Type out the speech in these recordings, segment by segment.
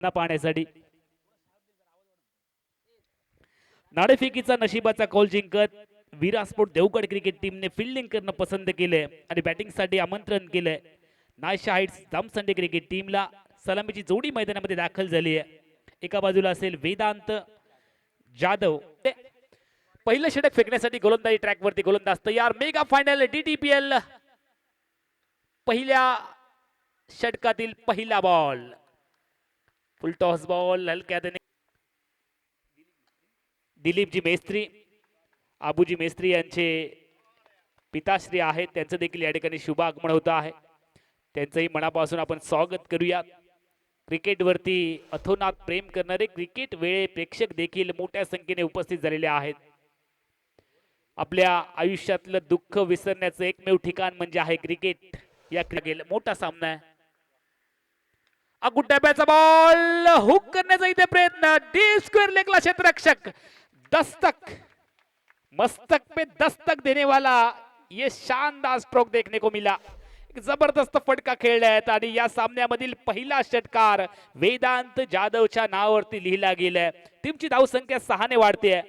पाहण्यासाठी नाणेफेकीचा नशिबाचा कौल जिंकत विरासपोर्ट देवगड क्रिकेट टीमने फिल्डिंग करणं पसंत केलंय आणि बॅटिंगसाठी आमंत्रण केलंय. नायशा हाइट्स जामसंडे क्रिकेट टीमला सलामीची जोडी मैदानामध्ये दाखल झाली आहे. एका बाजूला असेल वेदांत जाधव, पहिलं षटक फेकण्यासाठी गोलंदाजी ट्रॅकवरती गोलंदाज तयार. मेगा फायनल DTPL पहिल्या षटकातील पहिला बॉल, फुल टॉस बॉल हलक्यात. दिलीपजी मेस्त्री, आबूजी मेस्त्री यांचे पिताश्री आहेत, त्यांचं देखील या ठिकाणी शुभ आगमन होत आहे. त्यांचंही मनापासून आपण स्वागत करूया. क्रिकेटवरती अथोनात प्रेम करणारे क्रिकेट वेळे प्रेक्षक देखील मोठ्या संख्येने उपस्थित झालेले आहेत. आपल्या आयुष्यातलं दुःख विसरण्याचं एकमेव ठिकाण म्हणजे आहे क्रिकेट. या क्रिकेट मोठा सामना आहे. अगुट्याचा बॉल हुक करण्याचा इथे प्रयत्न, डीप स्क्वेअर लेगला क्षेत्ररक्षक दस्तक, मस्तक पे दस्तक देने वाला ये शानदार स्ट्रोक देखने को मिला. एक जबरदस्त फटका खेळलाय आणि या सामन्यामधील पहिला षटकार वेदांत जाधवच्या नावावरती लिहिला गेलाय. टीमची धावसंख्या 6 ने वाढते.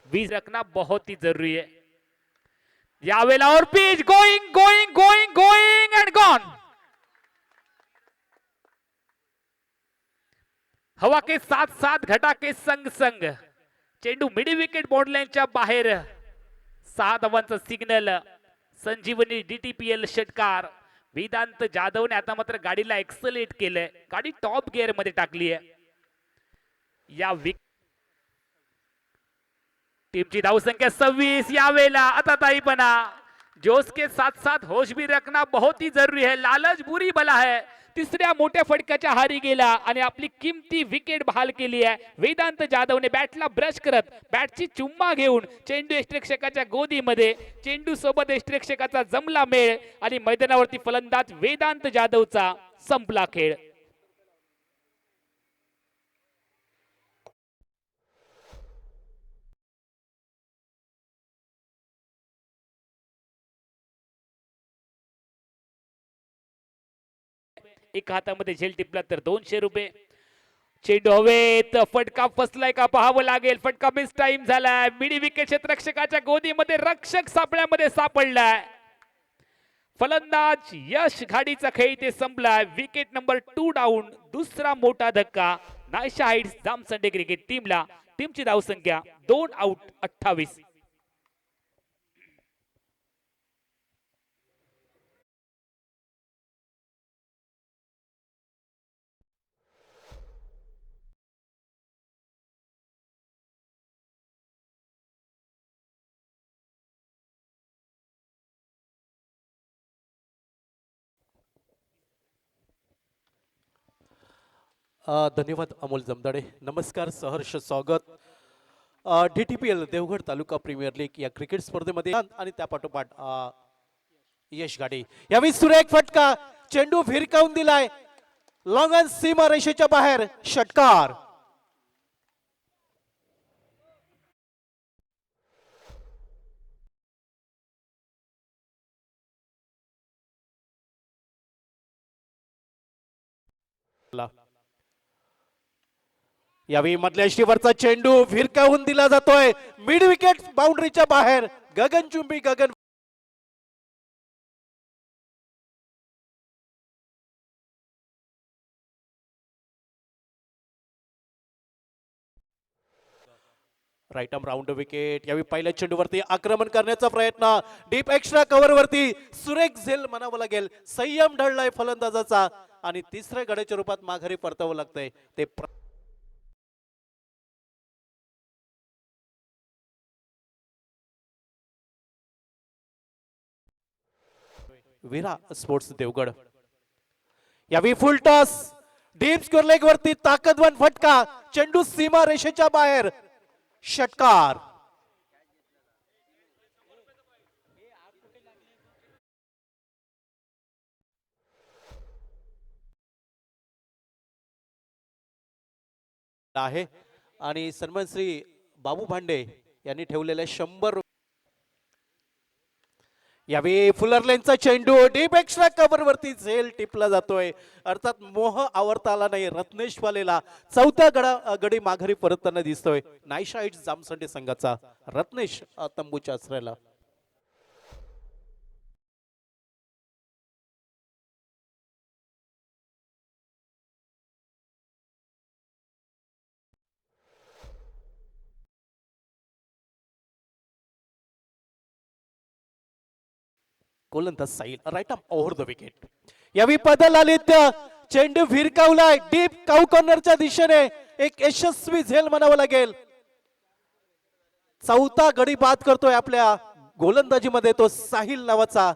20 रखना बहुत ही जरूरी है. यावेळेला और pitch going going going going end gone. हवा के साथ साथ घटा के संग संग चेंडू मिडी विकेट बॉर्डलाईनच्या बाहेर. 6 धावांचा सिग्नल. संजीवनी DTPL षटकार. वेदांत जाधवने आता मात्र गाडीला एक्सलेट केलंय, गाडी टॉप गिअर मध्ये टाकली आहे. या टीमची धावसंख्या 26. यावेळेला आता ताईपणा, जोश के साथ साथ होश भी रखना बहुत ही जरूरी है. लालच बुरी बला है. तिसऱ्या मोठ्या फटक्याच्या हारी गेला आणि आपली किमती विकेट बहाल केली आहे. वेदांत जाधवने बॅटला ब्रश करत बॅटची चुम्मा घेऊन चेंडू यष्टिरक्षकाच्या गोदीमध्ये, चेंडू सोबत यष्टिरक्षकाचा जमला मेळ आणि मैदानावरती फलंदाज वेदांत जाधवचा संपला खेळ. एक हातामध्ये झेल टिपला तर 200 रुपये. चेंडू हवेत, फटका फसलाय का पाहावं लागेल. फटका मिस टाइम झालाय. मिडी विकेट क्षेत्ररक्षकाच्या गोदीमध्ये रक्षक सापळ्यामध्ये सापडलाय. फलंदाज यश घाडीचा खेळ ते संपलाय. Wicket number 2 down. दुसरा मोठा धक्का नायशा हाइट्स जामसंडे क्रिकेट टीमला. टीमची धावसंख्या 2 आउट 28. धन्यवाद अमोल जमदाडे. नमस्कार, सहर्ष स्वागत DTPL देवगड तालुका प्रीमियर लीग या क्रिकेट स्पर्धेमध्ये. आणि त्यापाठोपाठ यश गाडी. यावेळी सुरेख फटका, चेंडू फिरकावून दिलाय लॉंग ऑन सीमा रेषेच्या बाहेर. षटकार. यावेळी मधल्या शिवरचा चेंडू फिरकावून दिला जातोय मिड विकेट बाउंड्रीच्या बाहेर. गगनचुंबी गगन राईट आर्म राऊंड विकेट. यावेळी पहिल्या चेंडूवरती आक्रमण करण्याचा प्रयत्न, डीप एक्स्ट्रा कव्हर वरती सुरेख झेल म्हणावं लागेल. संयम ढळलाय फलंदाजाचा आणि तिसऱ्या गड्याच्या रूपात माघारी परतावं लागतंय. ते विरा स्पोर्ट्स देवगड. यावेळी फुल टॉस, डीप स्क्वेअर लेग वरती ताकदवान फटका, चेंडू सीमा रेषेच्या बाहेर. षटकार. आहे आणि सन्मान श्री बाबू भांडे यांनी ठेवलेले 100. यावेळी फुलरलेनचा चेंडू डीप एक्स्ट्रा कव्हर वरती झेल टिपला जातोय. अर्थात मोह आवरता आला नाही रत्नेश वालेला. चौथ्या गडी माघारी परतताना दिसतोय नाईशाईट जामसंडे संघाचा रत्नेश तंबूच्या आश्रयाला. गोलंदाज Sail right arm over the wicket. यावेळी बदल आलेत. चेंडू भिरकावलाय डीप काऊ कॉर्नरच्या दिशेने. एक यशस्वी झेल म्हणावं लागेल. चौथा गडी बाद करतोय आपल्या गोलंदाजीमध्ये तो साहिल नावाचा.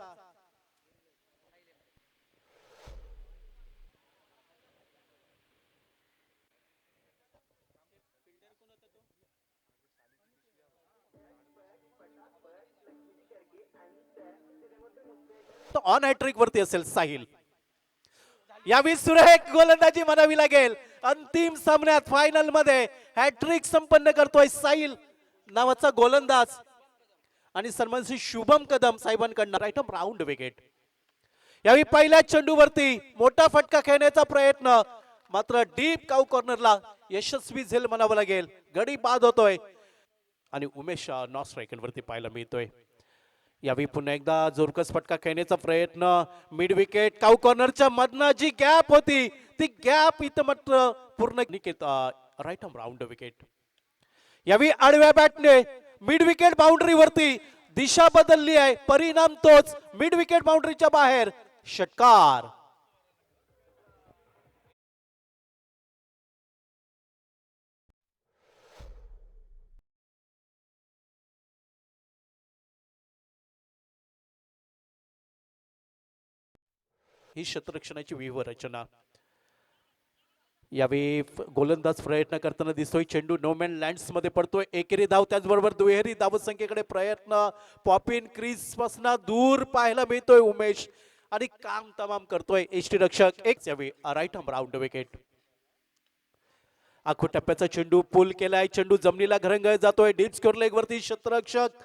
ऑन हॅट्रिक वरती असेल साहिल. यावेळी सुरेख गोलंदाजी म्हणावी लागेल. अंतिम सामन्यात फायनल मध्ये हॅट्रिक संपन्न करतोय साहिल नावाचा गोलंदाज. आणि सन्मान श्री शुभम कदम साहेबांकडनं राईट आर्म राऊंड विकेट. यावेळी पहिल्या चेंडूवरती मोठा फटका खेळण्याचा प्रयत्न मात्र डीप काऊ कॉर्नरला यशस्वी झेल म्हणावं लागेल. गडी बाद होतोय आणि उमेश नॉन स्ट्रायकर वरती पाहायला मिळतोय. यावेळी पुन्हा एकदा जोरकस फटका खेळण्याचा प्रयत्न मिड विकेट काऊ कॉर्नरच्या मधनं जी गॅप होती ती गॅप इथं मात्र पूर्ण राईट आर्म राऊंड विकेट. यावेळी आडव्या बॅटने मिड विकेट बाउंड्री वरती दिशा बदलली आहे. परिणाम तोच मिड विकेट बाउंड्रीच्या बाहेर षटकार. ही क्षेत्ररक्षणाची व्यूहरचना. यावेळी गोलंदाज प्रयत्न करताना दिसतोय. चेंडू नोमॅन लँड्स मध्ये पडतोय. एकेरी धाव त्याचबरोबर दुहेरी धावसंख्येकडे प्रयत्न. पॉपिन क्रीज पासून दूर पाहायला मिळतोय उमेश आणि काम तमाम करतोय एसटी रक्षक. एक यावेळी राईट आर्म राऊंड विकेट. आखो टप्प्याचा चेंडू पुल केलाय. चेंडू जमिनीला घरंगळत जातोय. डीप स्कोर लेग वरती क्षेत्ररक्षक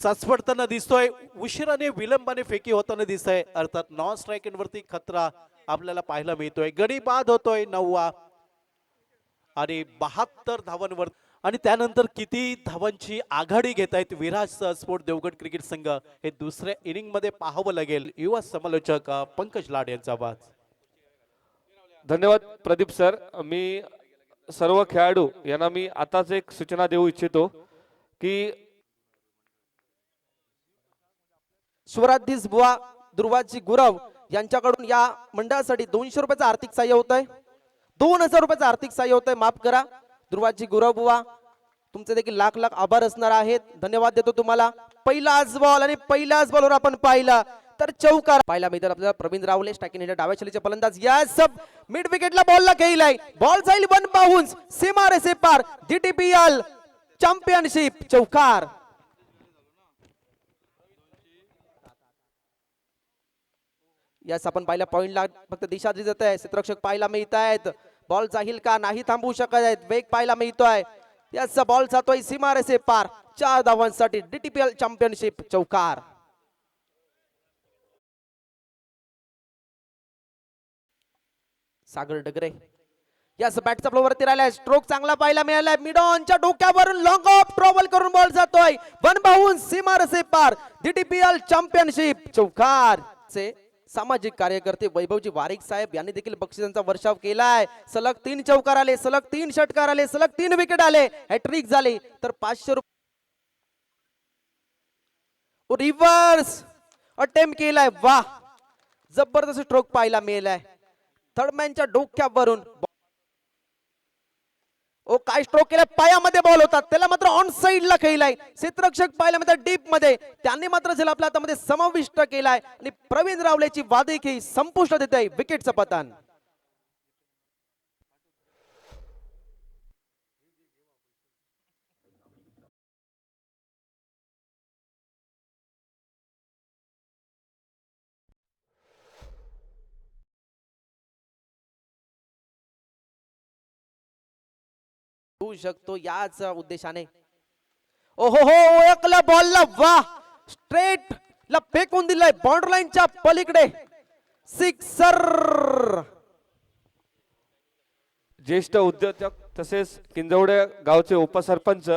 चाचपडताना दिसतोय. उशिराने विलंबाने फेकी होताना दिसतंय. अर्थात नॉन स्ट्रायकिंग वरती खतरा आपल्याला पाहायला मिळतोय. गडी बाद होतोय 9वा आणि 72 धावांवर. आणि त्यानंतर किती धावांची आघाडी घेतायत विराज स्पोर्ट देवगड क्रिकेट संघ हे दुसऱ्या इनिंग मध्ये पाहावं लागेल. युवा समालोचक पंकज लाड यांचा आवाज. धन्यवाद प्रदीप सर. मी सर्व खेळाडू यांना मी आताच एक सूचना देऊ इच्छितो की स्वराधीश बुवा दुर्वाजी गुरव यांच्याकडून या मंडळासाठी 200 रुपयाचं आर्थिक सहाय्य होत आहे. 2000 रुपयाचं आर्थिक सहाय्य होत आहे. माफ करा दुर्वाजी गुरव बुवा तुमचे देखील लाख लाख आभार असणार आहेत. धन्यवाद देतो तुम्हाला. पहिलाच बॉल आणि पहिल्याच बॉलवर आपण पाहिला तर चौकार पाहायला मिळतात आपल्याला. प्रवीण रावले स्ट्रायकिंग हेडर डाव्या शैलीचे फलंदाज या सब मिड विकेटला बॉलला खेळलाय. बॉल जाईल 1 बाउन्स सीमा रेषे पार. DTPL चॅम्पियनशिप चौकार. यास आपण पाहिल्या पॉइंटला फक्त दिशा दिली जात आहे. क्षेत्ररक्षक पाहायला मिळत आहेत. बॉल जाईल का नाही थांबवू शकत आहेत. वेग पाहायला मिळतोय. याचा बॉल जातोय सीमा रेषे पार. 4 धावांसाठी DTPL चॅम्पियनशिप चौकार. सागर डगरे यास बॅटचा फ्लो वरती राहिलाय. स्ट्रोक चांगला पाहायला मिळालाय. मिडॉनच्या डोक्यावरून लॉंग ऑफ ट्रॉबल करून बॉल जातोय 1 बाउन्स सीमा रेषे पार. DTPL चॅम्पियनशिप चौकार. सामाजिक कार्यकर्ते वैभवजी वारिक साहेब यांनी देखील बक्षिसांचा वर्षाव केलाय. सलग 3 चौकार आले, सलग 3 षटकार आले, सलग 3 विकेट आले. हॅट्रिक झाली तर 500 रुपये. रिव्हर्स अटेम्प्ट केलाय. वाह जबरदस्त स्ट्रोक पाहायला मिळालाय. थर्डमॅनच्या डोक्यावरून ओ काय स्ट्रोक केलाय. पायामध्ये बॉल होता त्याला मात्र ऑन साइडला खेळलाय. क्षेत्ररक्षक पाहायला मात्र डीप मध्ये त्यांनी मात्र झेल आपल्या हातामध्ये समाविष्ट केलाय आणि प्रवीण रावलेची वादी खेळी संपुष्ट देत आहे. विकेटचं पतन. होऊ शकतो याच उद्देशाने. ओहो हो ओळखलं बॉलला. वाह स्ट्रेट ला फेकून दिलाय बाउंड्री लाईनच्या पलीकडे सिक्सर. ज्येष्ठ उद्योजक तसेच किंजवडे गावचे उपसरपंच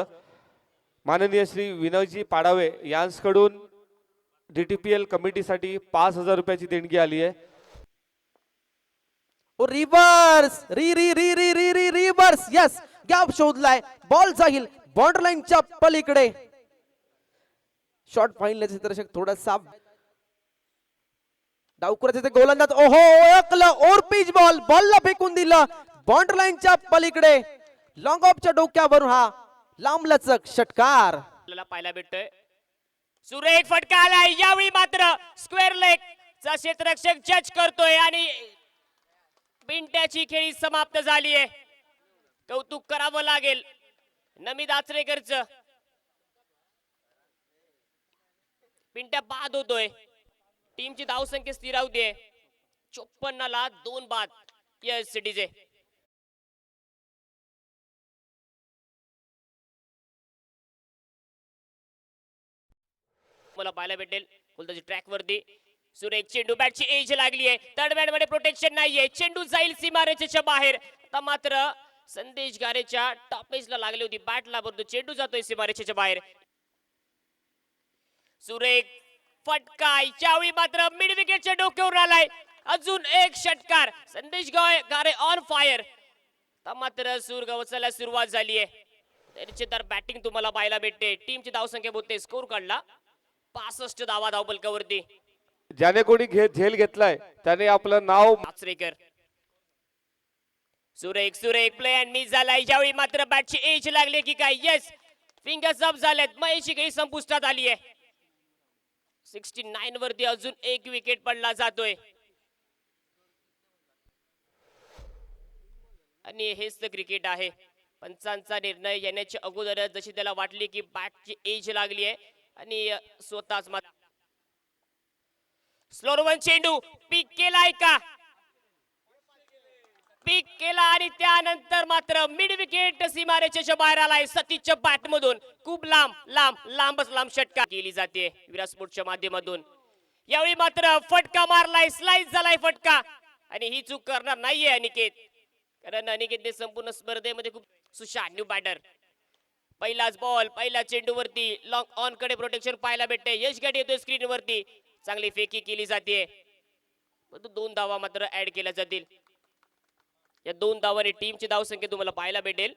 माननीय श्री विनयजी पाडावे यांच्याकडून DTPL कमिटीसाठी 5,000 रुपयाची देणगी आली आहे. Reverse reverse. यस, गॅप शोधलाय, बॉल जाईल बाउंड्री लाईनच्या पलीकडे. शॉट फाईनल क्षेत्ररक्षक थोडासा डावकुराचे गोलंदाज ओहो ओळखलं. ओर पिच बॉल, बॉलला फेकून दिलं बाउंड्री लाईनच्या पलीकडे. लॉंग ऑफच्या डोक्यावरून हा लांबलचक षटकार आपल्याला पाहायला भेटतोय. सुरेख फटका आलाय. यावेळी मात्र स्क्वेअर लेग चा क्षेत्ररक्षक जज करतोय आणि पिंट्याची खेळी समाप्त झाली आहे. कौतुक करावं लागेल नमित आचरेकरचं. पिंट्या बाद होतोय. टीमची धावसंख्या स्थिर होते 54 ला 2 बाद. Yes DJ. मला पाहायला भेटेल फुलताची ट्रॅक वरती सुरेख चेंडू बॅटची एज लागली आहे. थर्ड बॅट मध्ये प्रोटेक्शन नाहीये. चेंडू जाईल सीमारेषेच्या बाहेर. आता मात्र संदेश गारेच्या टॉपेजला लागली होती बॅटला, परंतु चेंडू जातोय सीमारेषेच्या बाहेर. सुरेख फटका यावेळी मात्र मिड विकेटच्या डोक्यावर आलाय. अजून एक षटकार. संदेश गारे ऑन फायर. आता मात्र सूर गवसायला सुरुवात झाली आहे. दर्जेदार बॅटिंग तुम्हाला पाहायला भेटते. टीमची धावसंख्या बोलते स्कोर काढला 65 धावा धावपलकावरती. ज्याने कोणी झेल घेतलाय त्याने आपलं नाव आचरेकर. सुरेख सुरेख प्ले अँड मिस झालाय. यावेळी मात्र बॅटची एज लागली की काय. येस, फिंगर्स अप झालेत. महेशची काही संपुष्टात आली आहे. 69 वरती अजून एक विकेट पडला जातोय आणि हेच तर क्रिकेट आहे. पंचांचा निर्णय येण्याच्या अगोदर जशी त्याला वाटली की बॅटची एज लागली आहे आणि स्वतःच स्लोरवन चेंडू पीक केलाय का. पीक केला आणि त्यानंतर मात्र मिड विकेट सीमारेषेच्या बाहेर आलाय. सतीच्या बॅट मधून खूप लांबच लांब षटकार केली जाते विराट स्पोर्ट्सच्या माध्यमातून. यावेळी मात्र फटका मारलाय, स्लाइस झालाय फटका आणि ही चूक करणार नाहीये अनिकेत, कारण अनिकेतने संपूर्ण स्पर्धेमध्ये खूप सुशान्यू बॅटर. पहिलाच बॉल पहिल्या चेंडूवरती लॉंग ऑन कडे प्रोटेक्शन पाहायला भेटते. यश गाडी येतोय स्क्रीन वरती. चांगली फेकी केली जाते. 2 धावा मात्र ऍड केल्या जातील. या 2 धावांनी टीमची धावसंख्या तुम्हाला पाहायला भेटेल.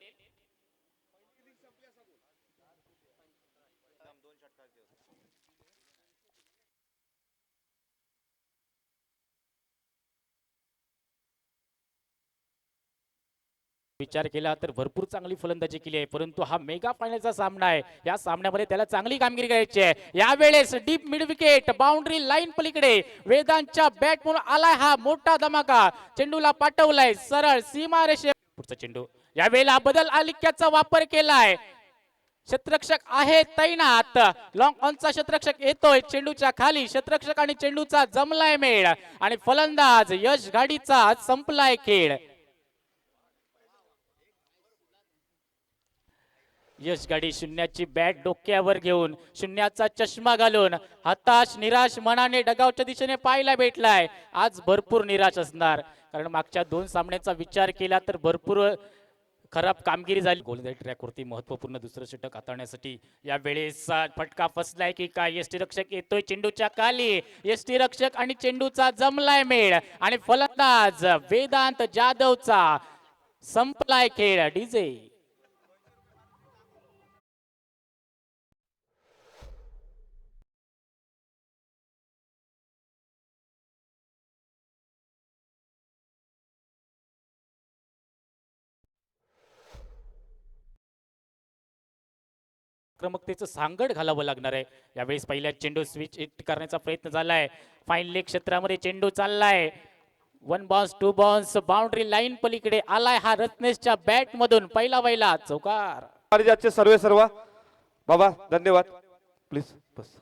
विचार केला तर भरपूर चांगली फलंदाजी केली आहे, परंतु हा मेगा फायनलचा सामना आहे. या सामन्यामध्ये त्याला चांगली कामगिरी करायची आहे. यावेळेस deep mid wicket boundary line पलीकडे वेदांतच्या बॅट म्हणून आलाय हा मोठा धमाका. चेंडूला पाठवलाय सरळ सीमारेषे. पुढचा चेंडू यावेळेला बदल आलिक्याचा वापर केलाय. क्षेत्ररक्षक आहे तैनात. लॉंग ऑनचा क्षेत्ररक्षक येतोय चेंडूच्या खाली. क्षेत्ररक्षक आणि चेंडूचा जमलाय मेळ आणि फलंदाज यश गाडीचा संपलाय खेळ. यश गाडी शून्याची बॅट डोक्यावर घेऊन शून्याचा चष्मा घालून हताश निराश मनाने डगावच्या दिशेने पाहायला भेटलाय. आज भरपूर निराश असणार, कारण मागच्या 2 सामन्याचा विचार केला तर भरपूर खराब कामगिरी झाली. गोलंदाजी ट्रॅकवरती महत्वपूर्ण दुसरं षटक हाताळण्यासाठी या वेळेस फटका फसलाय की काय. यष्टी रक्षक येतोय चेंडूच्या खाली. यष्टी रक्षक आणि चेंडूचा जमलाय मेळ आणि फलंदाज वेदांत जाधवचा संपलाय खेळ. डीजे आक्रमकतेचं सांगड घालावं लागणार आहे. यावेळेस पहिल्या चेंडू स्विच हिट करण्याचा प्रयत्न झालाय. फाईन लेग क्षेत्रामध्ये चेंडू चाललाय. 1 बॉन्स 2 बॉन्स बाउंड्री लाईन पलीकडे आलाय हा रत्नेशच्या बॅट मधून. पहिला चौकार. सर्व बाबा धन्यवाद. प्लीज बस.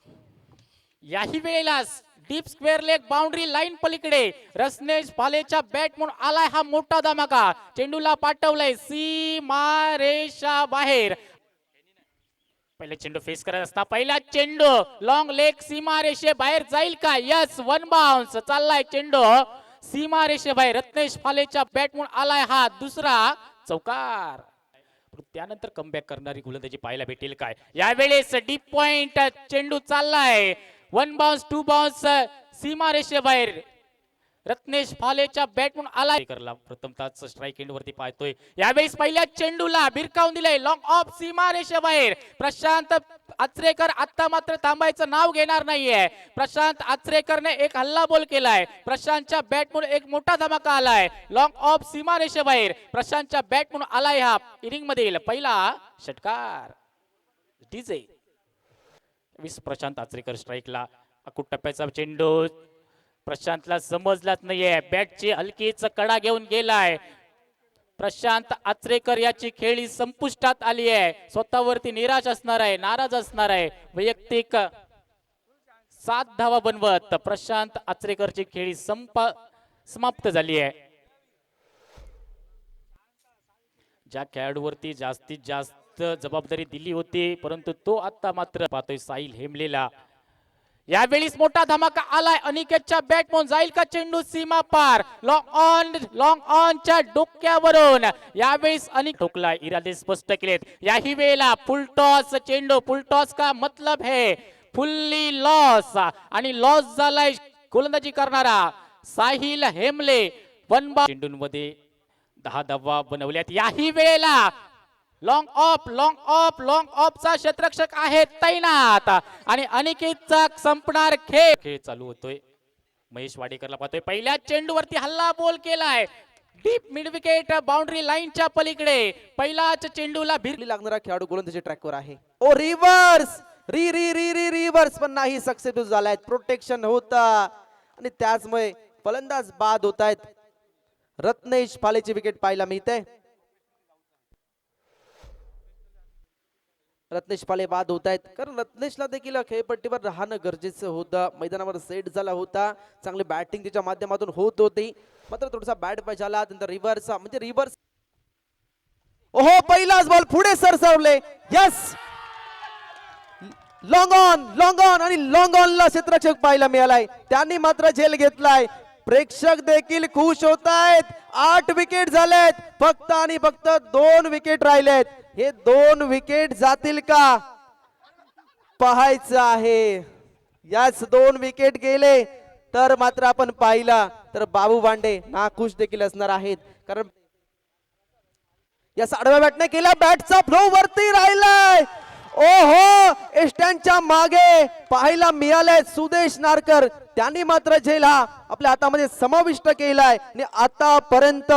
याही वेळेला deep square leg boundary line पलीकडे रत्नेश पालेच्या बॅट म्हणून आलाय हा मोठा धमाका. चेंडूला पाठवलाय सीमारेषा बाहेर. पहिले चेंडू फेस करत असता पहिला चेंडू लॉंग लेग सीमा रेषे बाहेर जाईल का यस वन बाउन्स चाललाय चेंडू सीमा रेषे बाहेर रत्नेश फालेच्या बॅटमून आलाय हा दुसरा चौकार त्यानंतर कमबॅक करणारी गोलंदाजी पाहायला भेटेल काय यावेळेस डीप पॉइंट चेंडू चाललाय वन बाउन्स टू बाउन्स सीमा रेषे बाहेर रत्नेश फालेच्या बॅटमून आलाय करला प्रथमतः स्ट्राईक एंड वरती पाहतोय यावेळेस पहिल्या चेंडूला भिरकावून दिलाय लॉंग ऑफ सीमा रेषे बाहेर प्रशांत आचरेकर आता मात्र थांबायचं नाव घेणार नाहीये प्रशांत आचरेकरने एक हल्ला बोल केलाय प्रशांतच्या बॅटमून एक मोठा धमाका आलाय लॉंग ऑफ सीमा रेषे बाहेर प्रशांतच्या बॅटमून आलाय हा इनिंग मधील पहिला षटकार डीजे प्रशांत आचरेकर स्ट्राईकला अकुट टप्प्याचा चेंडू प्रशांतला समजलाच नाहीये बॅटची हलकीच कडा घेऊन गेलाय प्रशांत आचरेकर याची खेळी संपुष्टात आली आहे स्वतःवरती निराश असणार आहे नाराज असणार आहे वैयक्तिक 7 धावा बनवत प्रशांत आचरेकरची खेळी समाप्त झाली आहे ज्या खेळाडूवरती जास्तीत जास्त जबाबदारी दिली होती परंतु तो आता मात्र पाहतोय साहिल हेमलेला यावेळीस मोठा धमाका आलाय अनिकेतच्या बॅटमोन जाईल का चेंडू सीमा पार लॉंग ऑन च्या डोक्यावरून यावेळीस अनिक ठोकलाय इरादे स्पष्ट केलेत याही वेळेला फुल टॉस चेंडू फुल टॉस का मतलब है फुल्ली लॉस आणि लॉस झालाय गोलंदाजी करणारा साहिल हेमले चेंडूंमध्ये 10 धावा बनवल्यात याही वेळेला लॉंग ऑफ चा क्षेत्ररक्षक आहे तैनात आणि अनिकेतचा संपणार खेळ चालू होतोय महेश वाडेकरला पाहतोय पहिल्या चेंडूवरती हल्ला बोल केलाय डीप मिड विकेट बाउंड्री लाईनच्या पलीकडे पहिलाच चेंडूला भिरली लागणारा खेळाडू गोलंदाजी ट्रॅकवर आहे ओ रिव्हर्स रिव्हर्स पण नाही सक्सेसफुल झालाय प्रोटेक्शन होता आणि त्याचमुळे फलंदाज बाद होत आहेत रत्नेश फालेची विकेट पाहायला मिळते रत्नेश पाले बाद होत आहेत कारण रत्नेशला देखील खेळपट्टीवर राहणं गरजेचं होतं मैदानावर सेट झाला होता चांगली बॅटिंग त्याच्या माध्यमातून होत होती मात्र थोडासा बॅट पाय झाला नंतर रिव्हर्स ओहो पहिलाच बॉल पुढे सरसावले यस लॉंग ऑन आणि लॉंग ऑनला क्षेत्ररक्षक पाहायला मिळालाय त्यांनी मात्र झेल घेतलाय प्रेक्षक देखील खुश होत आहेत 8 विकेट झालेत फक्त आणि फक्त 2 विकेट राहिलेत हे 2 विकेट जातील का पाहायचं आहे याच 2 विकेट गेले तर मात्र आपण पाहिला तर बाबू बांडे नाखुश देखील असणार आहेत कारण या साडव्या बॅटने केला बॅटचा फ्लो वरती राहिलाय ओहो स्टँडच्या मागे पाहायला मिळाले सुदेश नारकर त्यांनी मात्र झेल हा आपल्या हातामध्ये समाविष्ट केलाय आणि आतापर्यंत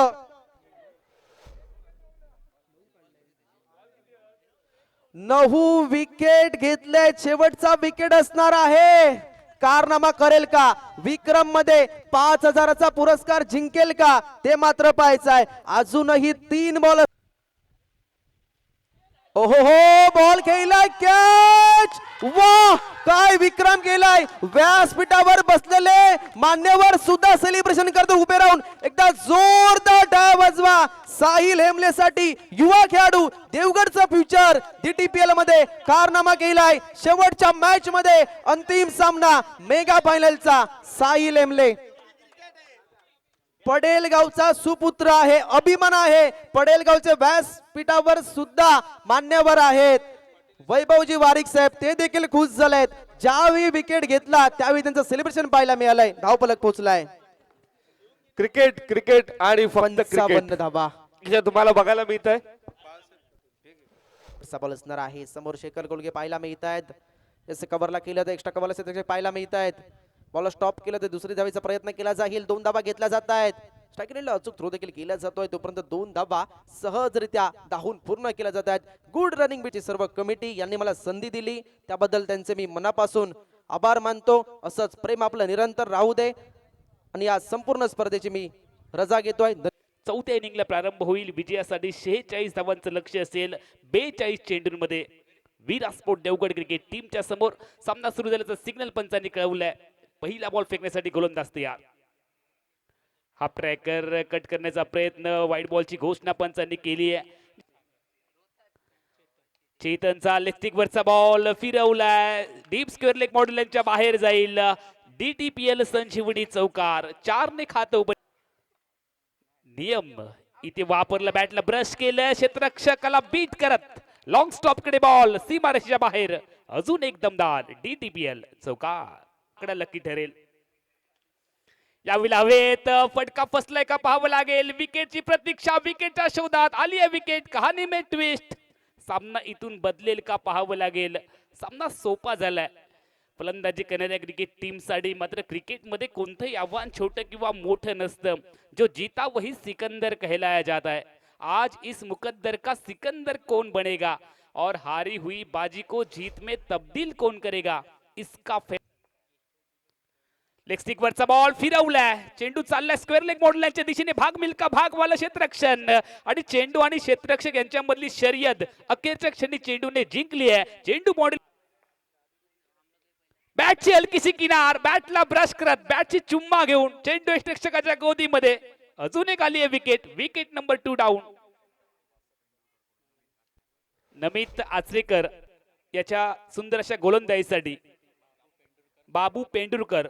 9 विकेट घेतले शेवटचा विकेट असणार आहे कारनामा करेल का विक्रम मध्ये 5000चा पुरस्कार जिंकेल का ते मात्र पाहायचं आहे अजूनही 3 बॉल ओहो बॉल खेळलाय कॅच वाह काय विक्रम केलाय व्यासपीठावर बसलेले मान्यवर सुद्धा सेलिब्रेशन करतो उभे राहून एकदा जोरदार टाळ्या वाजवा साहिल हेमले साठी युवा खेळाडू देवगडचा फ्युचर DTPL मध्ये कारनामा केलाय शेवटच्या मॅच मध्ये अंतिम सामना मेगा फायनलचा साहिल हेमले पडेल गावचा सुपुत्र आहे अभिमान आहे पडेल गावचे व्यासपीठावर सुद्धा मान्यवर आहेत वैभवजी वारिक साहेब ते देखील खुश झालेत ज्यावेळी विकेट घेतला त्यावेळी त्यांचं सेलिब्रेशन पाहायला मिळालंय धावफलक पोहोचलाय क्रिकेट आणि फक्त क्रिकेट धावा हे तुम्हाला बघायला मिळत आहे बॉल असणार आहे समोर शेखर गोलगे पाहायला मिळत आहेत जसं कव्हरला केलं तर एक्स्ट्रा कव्हरला पाहायला मिळत आहेत बॉल स्टॉप केलं तर दुसरी धावेचा प्रयत्न केला जाईल 2 धावा घेतल्या जात आहेत स्ट्राईक अचूक थ्रो देखील केला जातोय तोपर्यंत 2 धावा सहजरित्या धावून पूर्ण केल्या जात आहेत गुड रनिंग बीची सर्व कमिटी यांनी मला संधी दिली त्याबद्दल त्यांचे मी मनापासून आभार मानतो असंच प्रेम आपलं निरंतर राहू दे आणि या संपूर्ण स्पर्धेची मी रजा घेतोय चौथ्या इनिंगला प्रारंभ होईल विजयासाठी 46 धावांचं लक्ष्य असेल 42 चेंडूंमध्ये वीरा स्पोर्ट देवगड क्रिकेट टीमच्या समोर सामना सुरू झाल्याचं सिग्नल पंचांनी कळवलंय पहिला बॉल फेकण्यासाठी गोलंदाज तयार हाफ ट्रॅकर कट करण्याचा प्रयत्न वाईट बॉलची घोषणा पंचांनी केली आहे चेतनचा लेफ्टिक वरचा बॉल फिरवलाय डीप स्क्वेअर लेग मॉड्यूलच्या बाहेर जाईल. DTPL संजीवनी चौकार 4 ने खातं उघड. नियम इथे वापरला, बॅटला ब्रश केलं, क्षेत्ररक्षकाला बीट करत लॉंग स्टॉप कडे बॉल सीमारेषेच्या बाहेर. अजून एक दमदार DTPL चौकार कडे लकी ठरेल. यावेळी हवेत फटका फसलाय का पाहावं लागेल. विकेटची प्रतीक्षा, विकेटच्या शोधात आली आहे विकेट. कहाणी में ट्विस्ट. सामना इथून बदलेल का पाहावं लागेल. सामना सोपा झालाय फलंदाजी करणाऱ्या क्रिकेट टीम साठी. मात्र क्रिकेटमध्ये कोणतंही आव्हान छोटं किंवा मोठं नसतं. जो जीता वही सिकंदर कहलाया जाता है. आज इस मुकद्दर का सिकंदर कौन बनेगा और हारी हुई बाजी को जीत में तब्दील कौन करेगा, इसका लेग स्टिक वरचा बॉल फिरवलाय. चेंडू चाललाय स्क्वेअर लेग मॉड्यूलच्या दिशेने. भाग मिल्का भागवाला क्षेत्ररक्षण आणि चेंडू आणि क्षेत्ररक्षक यांच्यामधली शर्यत अखेरच्या क्षणी चेंडूने जिंकली आहे. चेंडू मॉड्यूल बॅटची हलकीशी किनार, बॅटला ब्रश करत बॅटची चुम्मा घेऊन चेंडू क्षेत्ररक्षकाच्या गोदीमध्ये. अजून एक आली आहे wicket. Wicket number 2 down. Namit Achrekar याच्या सुंदर अशा गोलंदाजीसाठी बाबू पेंडुरकर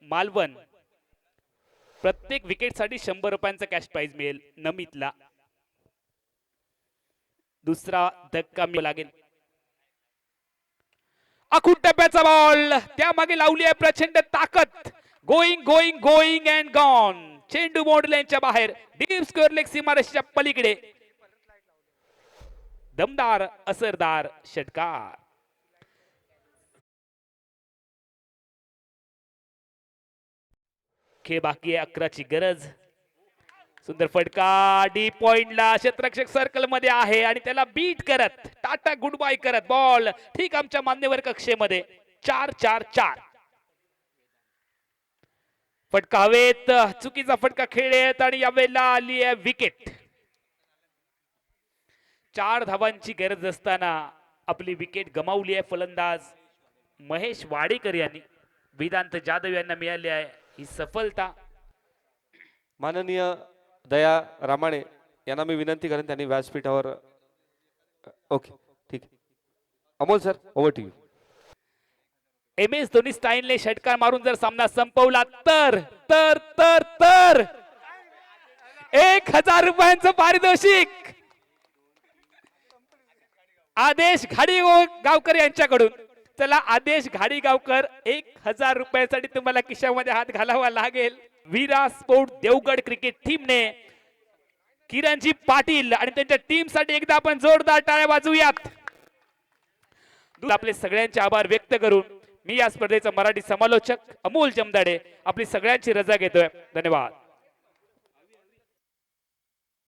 मालवण प्रत्येक विकेटसाठी 100 रुपयांचा कॅश प्राइज मिळेल नमितला. दुसरा धक्का मिळू लागेल. आखूड टप्प्याचा बॉल त्यामागे लावली आहे प्रचंड ताकद. Going going going and gone. चेंडू मॉड्यूलच्या बाहेर डीप स्क्वेअर लेग सीमारेषेच्या पलीकडे. दमदार असरदार षटकार. खेळ बाकी आहे, 11ची गरज. सुंदर फटका डी पॉइंटला. क्षेत्ररक्षक सर्कल मध्ये आहे आणि त्याला बीट करत टाटा गुड बाय करत बॉल ठीक आमच्या मान्यवर कक्षेमध्ये. 4-4-4. फटका हवेत, चुकीचा फटका खेळत आणि यावेळेला आली आहे विकेट. 4 धावांची गरज असताना आपली विकेट गमावली आहे फलंदाज महेश वाडेकर यांनी. वेदांत जाधव यांना मिळाली आहे ही सफलता. माननीय दया रामाणे यांना मी विनंती करेन त्यांनी व्यासपीठावर. ओके ठीक आहे. Amol sir over to you. MS Dhoni स्टाईलने षटकार मारून जर सामना संपवला तर तर तर तर 1000 रुपयांचं पारितोषिक आदेश घाडी गावकर यांच्याकडून. चला आदेश घाडी गावकर 1000 रुपयासाठी तुम्हाला खिशामध्ये हात घालावा लागेल. वीरा स्पोर्ट देवगड क्रिकेट टीमने किरणजी पाटील आणि त्यांच्या टीम साठी एकदा आपण जोरदार टाळ्या वाजवूयात. आपले सगळ्यांचे आभार व्यक्त करून मी या स्पर्धेचा मराठी समालोचक अमोल जमदाडे आपली सगळ्यांची रजा घेतोय. धन्यवाद.